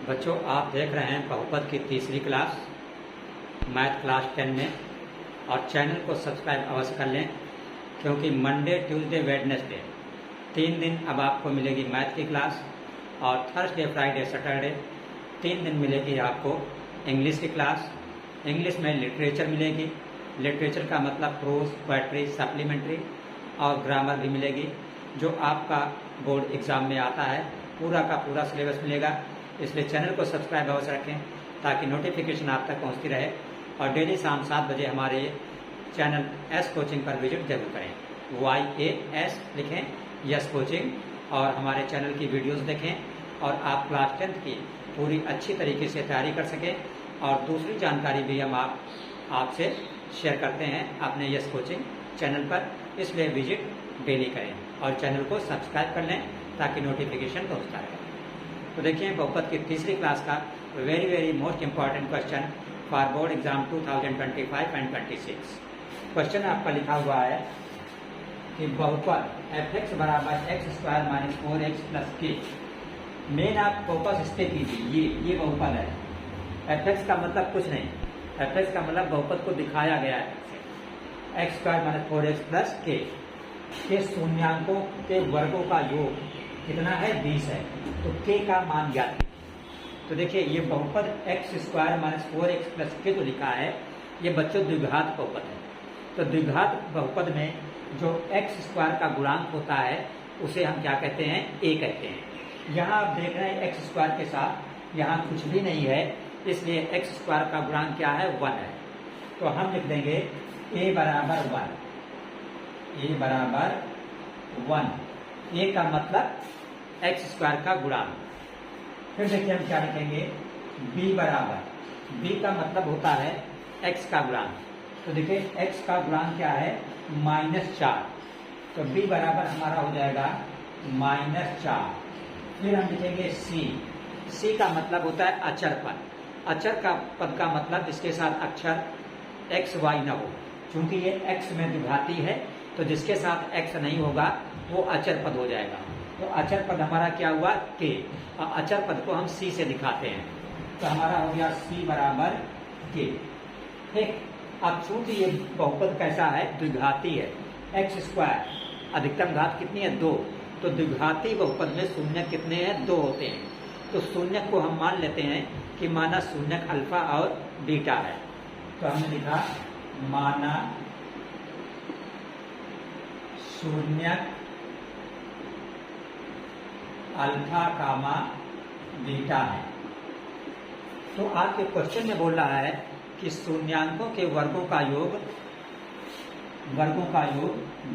बच्चों, आप देख रहे हैं बहुपद की तीसरी क्लास मैथ क्लास 10 में। और चैनल को सब्सक्राइब अवश्य कर लें, क्योंकि मंडे ट्यूसडे वेडनेसडे 3 दिन अब आपको मिलेगी मैथ की क्लास, और थर्सडे फ्राइडे सैटरडे 3 दिन मिलेगी आपको इंग्लिश की क्लास। इंग्लिश में लिटरेचर मिलेगी। लिटरेचर का मतलब प्रोज, पोएट्री, सप्लीमेंट्री और ग्रामर भी मिलेगी, जो आपका बोर्ड एग्जाम में आता है। पूरा का पूरा सिलेबस मिलेगा, इसलिए चैनल को सब्सक्राइब अवश्य रखें ताकि नोटिफिकेशन आप तक पहुंचती रहे। और डेली शाम 7 बजे हमारे चैनल एस कोचिंग पर विजिट जरूर करें। YAS लिखें, यस कोचिंग, और हमारे चैनल की वीडियोस देखें और आप क्लास 10 की पूरी अच्छी तरीके से तैयारी कर सकें। और दूसरी जानकारी भी हम आपसे शेयर करते हैं अपने यस कोचिंग चैनल पर, इसलिए विजिट डेली करें और चैनल को सब्सक्राइब कर लें ताकि नोटिफिकेशन पहुंचता रहे। तो देखिए, बहुपद की तीसरी क्लास का very most important question for board exam 2025 and 26। Question आपका लिखा हुआ है कि बहुपद fx बराबर x² माइनस 4x प्लस के। मेन आप फोकस इस पे कीजिए, ये बहुपद है। fx का मतलब कुछ नहीं, fx का मतलब बहुपद को दिखाया गया है x² माइनस 4x प्लस के शून्यांकों के वर्गों का योग कितना है? 20 है। तो k का मान ज्ञात है। तो देखिए, ये बहुपद x² माइनस 4x प्लस के जो लिखा है, ये बच्चों द्विघात बहुपद है। तो द्विघात बहुपद में जो x² का गुणांक होता है उसे हम क्या कहते हैं? a कहते हैं। यहाँ आप देख रहे हैं x² के साथ यहाँ कुछ भी नहीं है, इसलिए x² का गुणांक क्या है? 1 है। तो हम लिख देंगे a बराबर 1। a बराबर 1, a का मतलब x² का गुणांक। फिर देखिए हम क्या लिखेंगे, b बराबर, b का मतलब होता है x का गुणांक। तो देखिए x का गुणांक क्या है? -4। तो b बराबर हमारा हो जाएगा -4। फिर हम लिखेंगे c का मतलब होता है अचर पद। अचर का पद का मतलब जिसके साथ अक्षर x y न हो। चूंकि ये x में द्विघाती है, तो जिसके साथ x नहीं होगा वो अचर पद हो जाएगा। तो अचर पद हमारा क्या हुआ? k। और अचर पद को हम c से दिखाते हैं, तो हमारा हो गया c बराबर k। ठीक। अब चूंकि ये बहुपद कैसा है? द्विघाती है। x² अधिकतम घात कितनी है? 2। तो द्विघाती बहुपद में शून्य कितने हैं? 2 होते हैं। तो शून्य को हम मान लेते हैं कि माना शून्य अल्फा और बीटा है। तो हमने लिखा माना शून्य अल्फा कामा बीटा है। तो आपके क्वेश्चन में बोल रहा है कि शून्यांकों के वर्गों का योग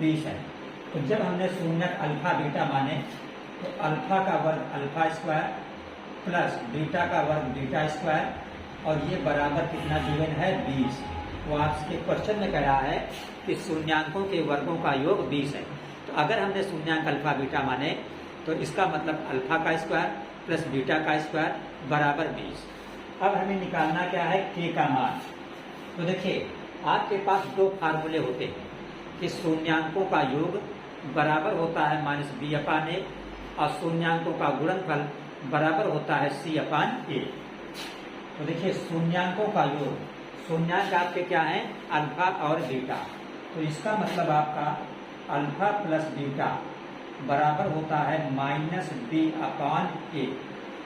20 है। तो जब हमने शून्य अल्फा बीटा माने, तो अल्फा का वर्ग अल्फा स्क्वायर प्लस बीटा का वर्ग बीटा स्क्वायर, और ये बराबर कितना गिवन है? 20। तो आपके क्वेश्चन में कह रहा है कि शून्यांकों के वर्गों का योग 20 है। तो अगर हमने शून्यांक अल्फा बीटा माने, तो इसका मतलब अल्फा का स्क्वायर प्लस बीटा का स्क्वायर बराबर 20। अब हमें निकालना क्या है? k का मान। तो देखिए, आपके पास 2 फार्मूले होते हैं कि शून्यांकों का योग बराबर होता है -b/a, और शून्यांकों का गुणनफल बराबर होता है c/a। तो देखिए, शून्यांकों का योग, शून्यांक आपके क्या है? अल्फा और बीटा। तो इसका मतलब आपका अल्फा प्लस बीटा बराबर होता है -b/a।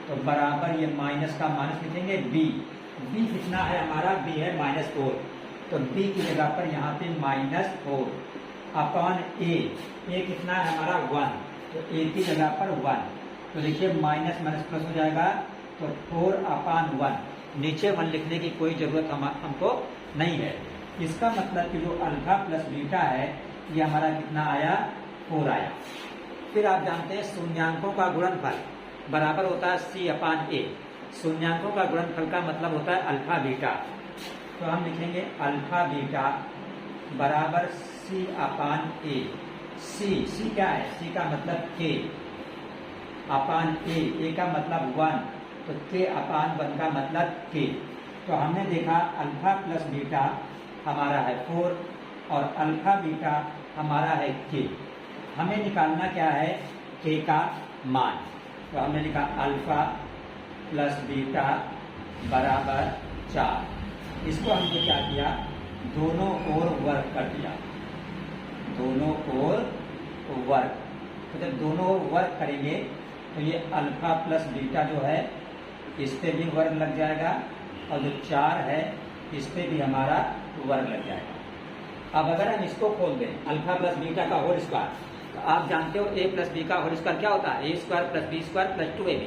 तो बराबर ये माइनस का माइनस लिखेंगे b कितना है हमारा? b है -4। तो b की जगह पर यहाँ पे -4 अपॉन a कितना है हमारा? 1। तो a की जगह पर 1। तो देखिए माइनस माइनस प्लस हो जाएगा, तो 4/1। नीचे 1 लिखने की कोई जरूरत हमको नहीं है। इसका मतलब कि जो अल्फा प्लस बीटा है ये हमारा कितना आया? 4 आया। फिर आप जानते हैं शून्यांकों का गुणनफल बराबर होता है c/a। शून्यांकों का गुणनफल का मतलब होता है अल्फा बीटा। तो हम लिखेंगे अल्फा बीटा बराबर c/a। c क्या है? c का मतलब k अपान a का मतलब 1, तो k/1 का मतलब k। तो हमने देखा अल्फा प्लस बीटा हमारा है 4 और अल्फा बीटा हमारा है k। हमें निकालना क्या है? k का मान। तो हमने लिखा अल्फा प्लस बीटा बराबर 4। इसको हमने क्या किया, दोनों ओर वर्ग कर दिया, दोनों ओर वर्ग। तो जब दोनों ओर वर्ग करेंगे तो ये अल्फा प्लस बीटा जो है इस पे भी वर्ग लग जाएगा, और जो 4 है इस पे भी हमारा वर्ग लग जाएगा। अब अगर हम इसको खोल दें अल्फा प्लस बीटा का होल स्क्वायर, तो आप जानते हो a प्लस बी का होल स्क्वायर क्या होता है, a square plus B square plus 2ab।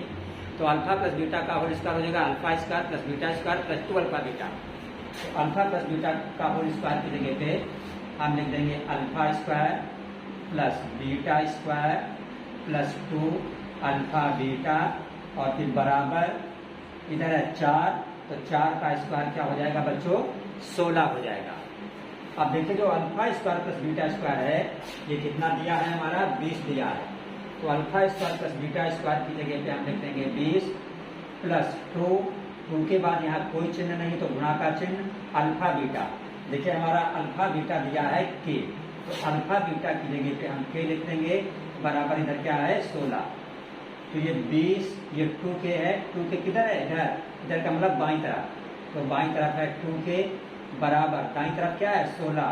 तो अल्फा प्लस बीटा का होल स्क्वायर हो जाएगा alpha square plus beta square plus 2 alpha beta. तो अल्फा प्लस बीटा का होल स्क्वायर की जगह पे हम लिख देंगे alpha square plus beta square plus 2 alpha beta, और फिर बराबर इधर है 4, तो 4 का स्क्वायर क्या हो जाएगा बच्चों, 16 हो जाएगा। अब देखिए जो alpha square plus beta square है ये कितना दिया है, हमारा 20 दिया है। तो alpha square plus beta square की जगह पे हम लिख देंगे 20 प्लस 2 के बाद यहाँ कोई चिन्ह नहीं तो गुणा का चिन्ह अल्फा बीटा। देखिए हमारा अल्फा बीटा दिया है के, तो अल्फा बीटा की जगह पे हम के लिख देंगे, बराबर इधर क्या है 16। तो ये 20, ये 2 के है, 2 के किधर है, इधर, इधर का मतलब बाईं तरफ, तो बाईं तरफ है 2 के, बराबर दाईं तरफ क्या है 16,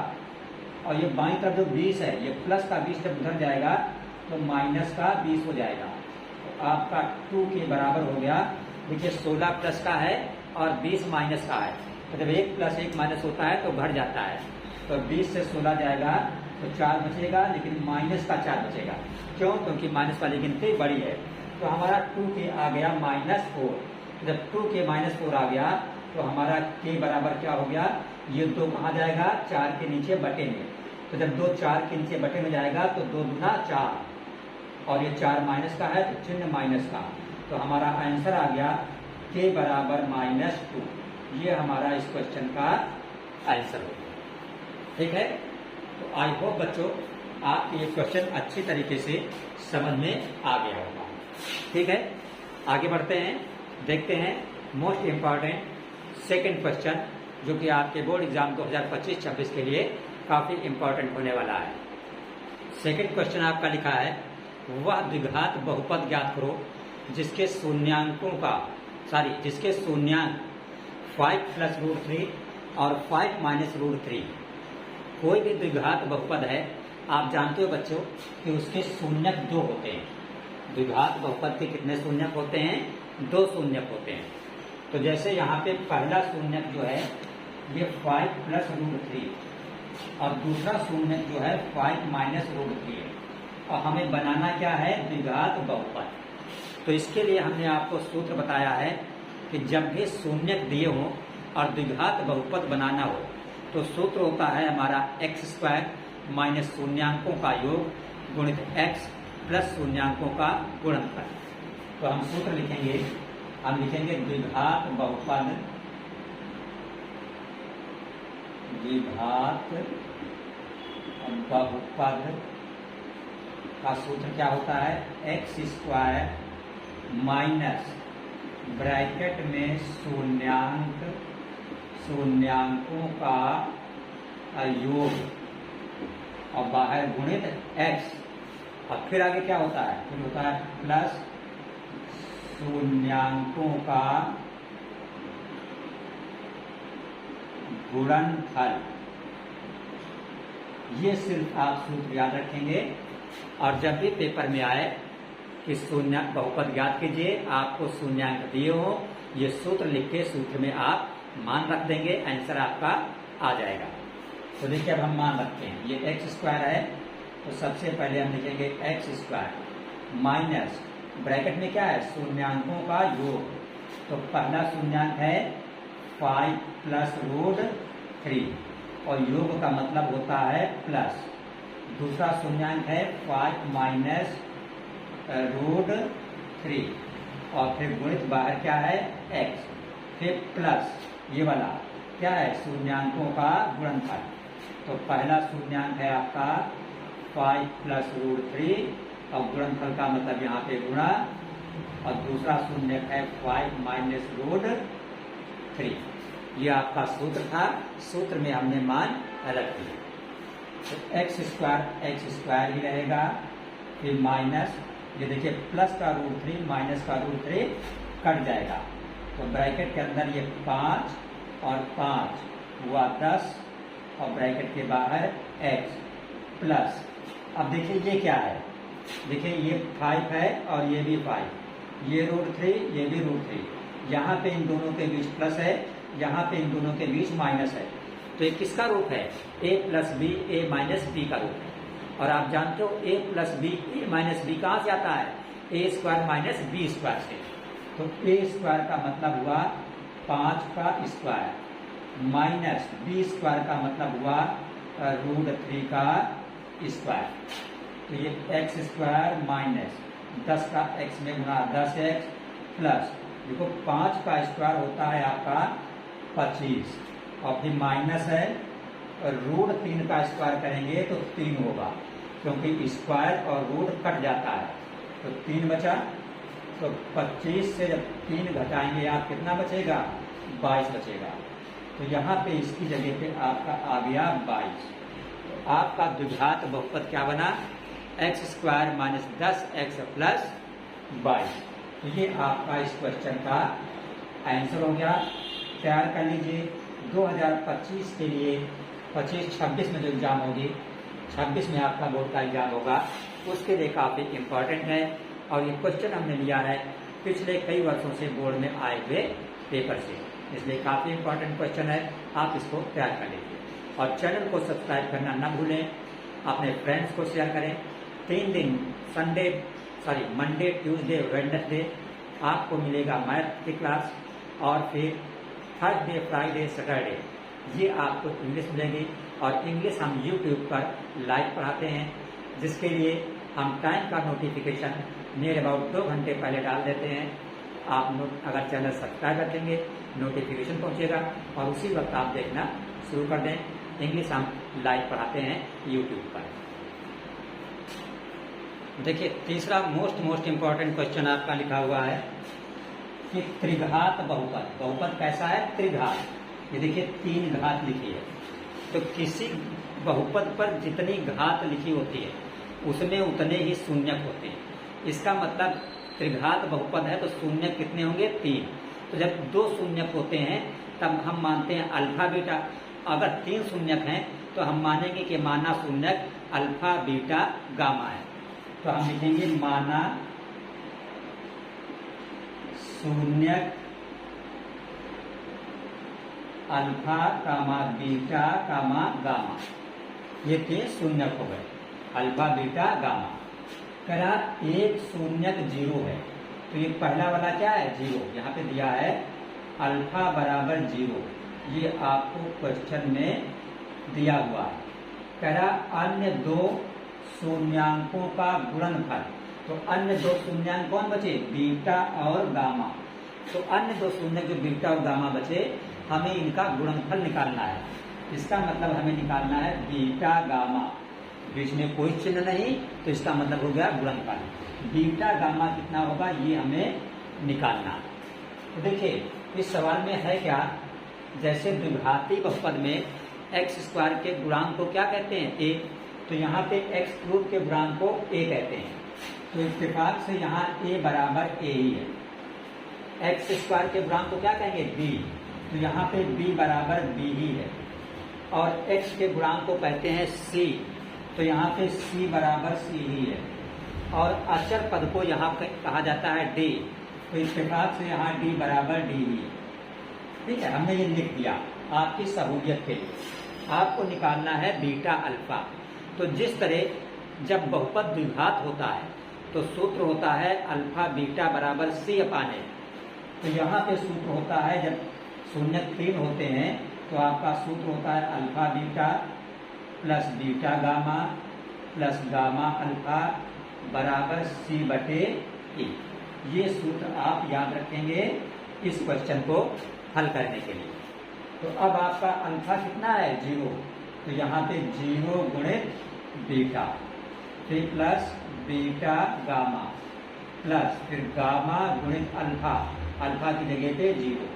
और ये बाईं तरफ जो 20 है ये प्लस का 20 जब उधर जाएगा तो माइनस का 20 हो जाएगा। तो आपका 2 के बराबर हो गया। देखिए 16 प्लस का है और 20 माइनस का है, तो जब 1 प्लस 1 माइनस होता है तो घट जाता है। तो 20 से 16 जाएगा तो 4 बचेगा, लेकिन माइनस का 4 बचेगा। क्यों, क्योंकि माइनस वाली गिनती बड़ी है। तो हमारा 2 के आ गया -4। जब 2 के -4 आ गया तो हमारा के बराबर क्या हो गया, ये 2 कहाँ जाएगा, 4 के नीचे बटे में। तो जब 2 4 के नीचे बटे में जाएगा तो 2 दूना 4, और ये 4 माइनस का है तो चिन्ह माइनस का। तो हमारा आंसर आ गया के बराबर -2। ये हमारा इस क्वेश्चन का आंसर हो गया। ठीक है, तो आई होप बच्चों आपको ये क्वेश्चन अच्छी तरीके से समझ में आ गया होगा। ठीक है, आगे बढ़ते हैं, देखते हैं मोस्ट इम्पॉर्टेंट सेकंड क्वेश्चन, जो कि आपके बोर्ड एग्जाम 2025-26 के लिए काफी इम्पोर्टेंट होने वाला है। सेकंड क्वेश्चन आपका लिखा है, वह द्विघात बहुपद ज्ञात करो जिसके शून्यांक 5 प्लस √3 और 5 माइनस √3। कोई भी द्विघात बहुपद है, आप जानते हो बच्चों कि उसके शून्यक 2 होते हैं। द्विघात बहुपद के कितने शून्यक होते हैं, 2 शून्यक होते हैं। तो जैसे यहाँ पे पहला शून्यक जो है ये 5 प्लस √3 और दूसरा शून्यक जो है 5 माइनस √3 है, और हमें बनाना क्या है, द्विघात बहुपद। तो इसके लिए हमने आपको सूत्र बताया है कि जब भी शून्यक दिए हों और द्विघात बहुपद बनाना हो तो सूत्र होता है हमारा x² माइनस शून्यांकों का योग गुणित x प्लस शून्यांकों का गुणनफल। तो हम सूत्र लिखेंगे, हम लिखेंगे द्विघात बहुपद का सूत्र क्या होता है, x² माइनस ब्रैकेट में शून्यांकों का योग और बाहर गुणित x, और फिर आगे क्या होता है, फिर होता है प्लस शून्यांकों का गुणनफल। ये सिर्फ आप सूत्र याद रखेंगे, और जब भी पेपर में आए कि शून्यक बहुपद ज्ञात कीजिए, आपको शून्यांक दिए हो, ये सूत्र लिख के सूत्र में आप मान रख देंगे, आंसर आपका आ जाएगा। तो देखिए अब हम मान रखते हैं, ये x² है, तो सबसे पहले हम लिखेंगे x² माइनस ब्रैकेट में क्या है, शून्यांकों का योग। तो पहला शून्यांक है 5 प्लस √3, और योग का मतलब होता है प्लस। दूसरा शून्यांक है 5 माइनस √3, और फिर गुणित बाहर क्या है x, फिर प्लस ये वाला क्या है, शून्यांकों का गुणनफल। तो पहला शून्यांक है आपका 5 प्लस √3, और गुणनफल का मतलब यहाँ पे गुणा, और दूसरा शून्यक है 5 माइनस √3। ये आपका सूत्र था, सूत्र में हमने मान रख दिया। तो x² ही रहेगा, फिर माइनस, ये देखिए प्लस का √3 माइनस का √3, कट जाएगा। तो ब्रैकेट के अंदर ये 5 और 5 हुआ 10 और ब्रैकेट के बाहर x प्लस, अब देखिए ये क्या है, देखिए ये 5 है और ये भी 5, ये √3 ये भी √3, यहाँ पे इन दोनों के बीच प्लस है, यहाँ पे इन दोनों के बीच माइनस है। तो ये किसका रूप है? a plus B a minus B का रूप है। और आप जानते हो a plus B a minus B कहाँ से आता है? a square minus B square से। तो a स्क्वायर का मतलब हुआ 5 का स्क्वायर माइनस बी स्क्वायर का मतलब हुआ √3 का स्क्वायर। तो ये x स्क्वायर माइनस 10 का x में गुना 10x प्लस, देखो 5 का स्क्वायर होता है आपका 25 और फिर माइनस है, √3 का स्क्वायर करेंगे तो 3 होगा, क्योंकि स्क्वायर और रूट कट जाता है। तो 3 बचा, तो 25 से जब 3 घटाएंगे आप कितना बचेगा? 22 बचेगा। तो यहाँ पे इसकी जगह पे आपका आ गया 22। तो आपका द्विघात बहुपद क्या बना? x square minus 10x plus 22। तो ये आपका इस क्वेश्चन का आंसर हो गया। तैयार कर लीजिए 2025 के लिए, 25-26 में जो एग्जाम होगी, 26 में आपका बोर्ड का एग्जाम होगा, उसके लिए काफ़ी इम्पोर्टेंट है। और ये क्वेश्चन हमने लिया है पिछले कई वर्षों से बोर्ड में आए हुए पेपर से, इसलिए काफ़ी इम्पोर्टेंट क्वेश्चन है। आप इसको तैयार कर लीजिए और चैनल को सब्सक्राइब करना ना भूलें, अपने फ्रेंड्स को शेयर करें। 3 दिन मंडे ट्यूसडे वेडनेसडे आपको मिलेगा मैथ की क्लास, और फिर थर्सडे फ्राइडे सैटरडे ये आपको इंग्लिश मिलेगी। और इंग्लिश हम यूट्यूब पर लाइव पढ़ाते हैं, जिसके लिए हम टाइम का नोटिफिकेशन नियर अबाउट 2 घंटे पहले डाल देते हैं। आप अगर चैनल सब्सक्राइब कर देंगे नोटिफिकेशन पहुंचेगा और उसी वक्त आप देखना शुरू कर दें। इंग्लिश हम लाइव पढ़ाते हैं यूट्यूब पर। देखिए तीसरा मोस्ट इम्पॉर्टेंट क्वेश्चन आपका लिखा हुआ है कि त्रिघात बहुपद। बहुपद कैसा है? त्रिघात। ये देखिए 3 घात लिखी है, तो किसी बहुपद पर जितनी घात लिखी होती है उसमें उतने ही शून्यक होते हैं। इसका मतलब त्रिघात बहुपद है तो शून्यक कितने होंगे? 3। तो जब 2 शून्यक होते हैं तब हम मानते हैं अल्फा बीटा। अगर 3 शून्यक हैं तो हम मानेंगे कि माना शून्यक अल्फा बीटा गामा है। तो हम लिखेंगे माना शून्यक अल्फा कामा बीटा कामा गामा। ये 3 शून्यक हो गए, अल्फा बीटा गामा। करा एक शून्यक 0 है, तो ये पहला वाला क्या है? 0। यहाँ पे दिया है अल्फा बराबर 0, ये आपको क्वेश्चन में दिया हुआ है। करा अन्य 2 शून्यांकों का गुणनफल। तो अन्य 2 शून्यांक कौन बचे? बीटा और गामा। तो अन्य 2 शून्यक जो बीटा और गामा बचे, हमें इनका गुणनफल निकालना है। इसका मतलब हमें निकालना है बीटा गामा, बीच में कोई चिन्ह नहीं, तो इसका मतलब हो गया गुणनफल। बीटा गामा कितना होगा ये हमें निकालना। तो देखिए इस सवाल में है क्या, जैसे द्विघाती बहुपद में x स्क्वायर के गुणांक को क्या कहते हैं? a। तो यहाँ पे x क्यूब के गुणांक को a कहते हैं। तो इत्तेफाक से यहाँ a बराबर a ही है। x स्क्वायर के गुणांक को क्या कहेंगे? b। तो यहाँ पे b बराबर b ही है। और x के गुणांक को कहते हैं c। तो यहाँ पे c बराबर c ही है। और अचर पद को यहाँ कहा जाता है d। तो इत्तेफाक से यहाँ d बराबर d ही है। ठीक है, हमने ये लिख दिया आपकी सहूलियत के लिए। आपको निकालना है बीटा अल्फा। तो जिस तरह जब बहुपद द्विघात होता है तो सूत्र होता है अल्फा बीटा बराबर c/a। तो यहाँ पे सूत्र होता है जब शून्यक 3 होते हैं तो आपका सूत्र होता है alpha beta plus beta gamma plus gamma alpha बराबर c/a। ये सूत्र आप याद रखेंगे इस क्वेश्चन को हल करने के लिए। तो अब आपका अल्फा कितना है? 0। तो यहाँ पे 0 गुणित बीटा, फिर प्लस बीटा गामा प्लस फिर गामा गुणित अल्फा, अल्फा की जगह पे 0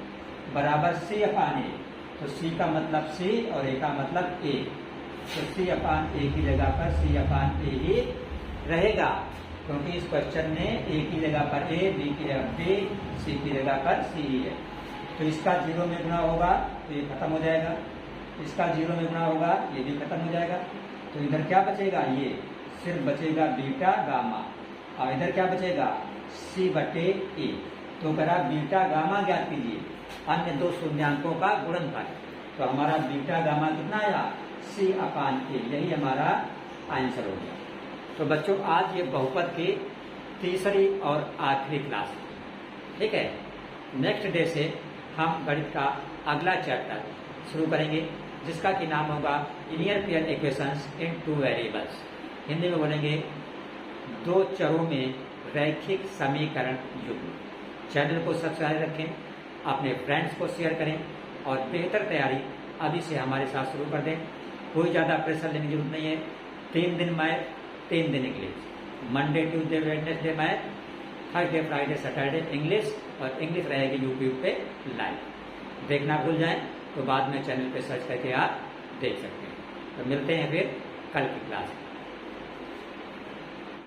बराबर c/a। तो c का मतलब c और a का मतलब a। तो c/a की जगह पर c/a ही रहेगा। क्योंकि इस क्वेश्चन में ए की जगह पर ए, बी की जगह बी, सी की जगह पर सी ही है। तो इसका 0 में गुणा होगा तो ये खत्म हो जाएगा, इसका 0 में गुणा होगा ये भी खत्म हो जाएगा। तो इधर क्या बचेगा, ये सिर्फ बचेगा बीटा गामा, और इधर क्या बचेगा सी बटे ए। तो करा बीटा गामा ज्ञात कीजिए, अन्य दो शून्यांकों का गुणनफल। तो हमारा बीटा गामा कितना आया, सी अपान ए, यही हमारा आंसर हो गया। तो बच्चों आज ये बहुपद की तीसरी और आखिरी क्लास, ठीक है। नेक्स्ट डे से हम गणित का अगला चैप्टर शुरू करेंगे, जिसका कि नाम होगा लीनियर पेयर इक्वेशंस इन टू वेरिएबल्स। हिंदी में बोलेंगे दो चरों में रैखिक समीकरण युग्म। चैनल को सब्सक्राइब रखें, अपने फ्रेंड्स को शेयर करें और बेहतर तैयारी अभी से हमारे साथ शुरू कर दें। कोई ज़्यादा प्रेशर लेने की जरूरत नहीं है। 3 दिन मैथ, 3 दिन English, Monday Tuesday Wednesday math, Thursday Friday Saturday English, और इंग्लिश रहेगी यूट्यूब पे लाइव। देखना भूल जाएं तो बाद में चैनल पे सर्च करके आप देख सकते हैं। तो मिलते हैं फिर कल की क्लास में।